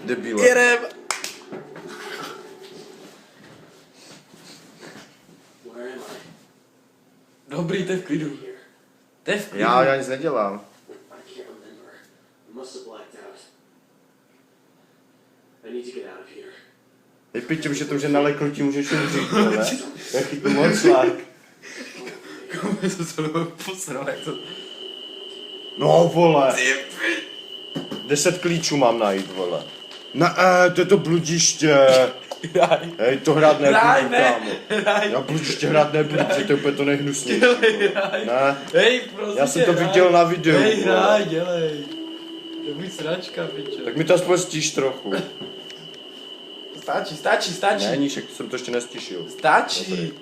Debíle. Jedem! Dobrý, to je v klidu. To je v klidu. Já nic nedělám. Hej, pičo, že to, že na leknutí můžeš umřít, ne? Jaký to moclák. Komu je to celou posral, jak to... No, vole. 10 klíčů mám najít, vole. To je to bludiště. Hraj. Hej, to hrát nebudu, kámo. Hraj. Já bludiště hrát nebudu, protože to je úplně to nejhnusnější. Hraj. Ne? Hej, prosím Já jsem tě, to viděl na videu. Hej, vole. hraj, dělej. To je můj sračka, pičo. Tak mi to aspoň stíš trochu. Stačí. Ne, Níšek, jsem to ještě nestišil. Stačí.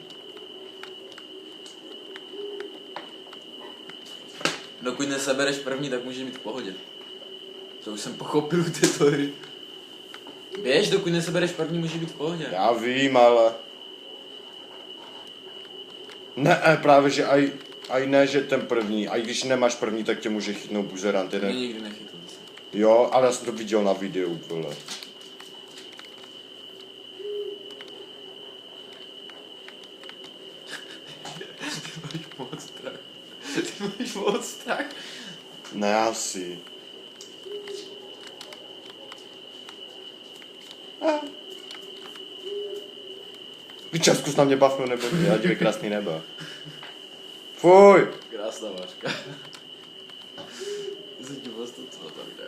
Dokud nesebereš první, tak můžeš být v pohodě. To už jsem pochopil u této hry. Běž, dokud nesebereš první, může být v pohodě. Já vím, ale... Ne, právě, že aj ne, že ten první. A když nemáš první, tak tě může chytnout buzerant Mě jeden. nikdy nechytl. Jo, ale já jsem to viděl na videu, vole. Ty máš moc strach. Ne, asi. Piča, zkus na mě bafnout nebo mě, ať je krásný nebe. Fuj! Krásná váška. Jsem ti vlastně co tam jde.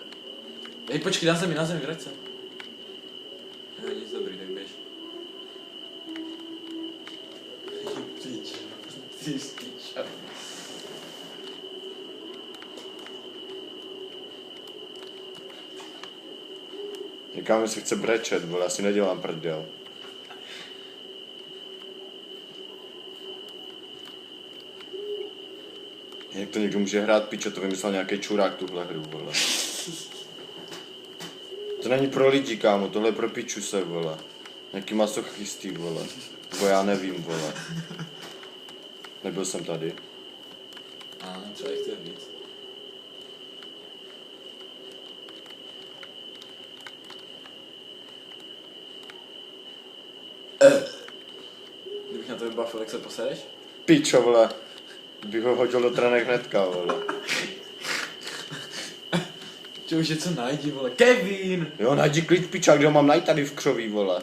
Hej, počkej, na zemi, vrať se. Jo, nic dobrý, tak běž. Ty piča. Někam se chce brečet, vole, já si nedělám prdel. Jak to někdo může hrát, pičo, to vymyslel nějaký čurák tuhle hru, vole. To není pro lidi, kámo, tohle je pro pičuse, vole. Nějaký masochistý, vole. Bo já nevím, vole. Nebyl jsem tady. Třeba jich chce víc. Kdybych na to vybavil, jak se posereš? Pičo, vole. Bych ho hodil do trenek hnedka, vole. Čo už je co najdi, vole. Kevin! Jo, najdi klíč, piča, kde ho mám najít tady v křoví, vole.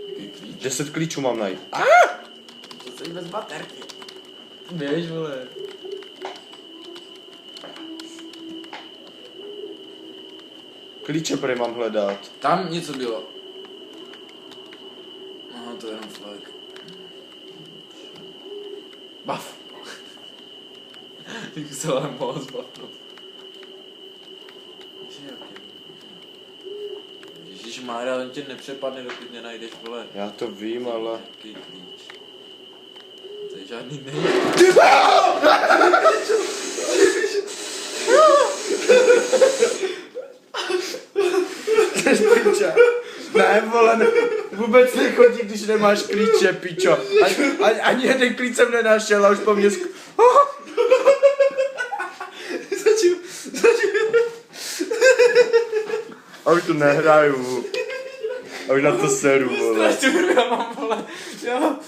Jaký klíč? 10 klíčů mám najít. To se jí bez baterky. Běž, vole. Klíče prý mám hledat. Tam něco bylo. Aha, to je jenom flek. Bav. Bych se ale mohl zbavnout. Ježišmarja, on tě nepřepadne, dokud nenajdeš, vole. Já to vím, ale... Jaký klíč. To je žádný nej... Ne, vole, ne, vůbec nechodí, když nemáš klíče, pičo. Ani jeden klíč jsem nenašel a už po mě A už to nehraju. A už na to seru, vole. Strašně já mám, vole. Já mám...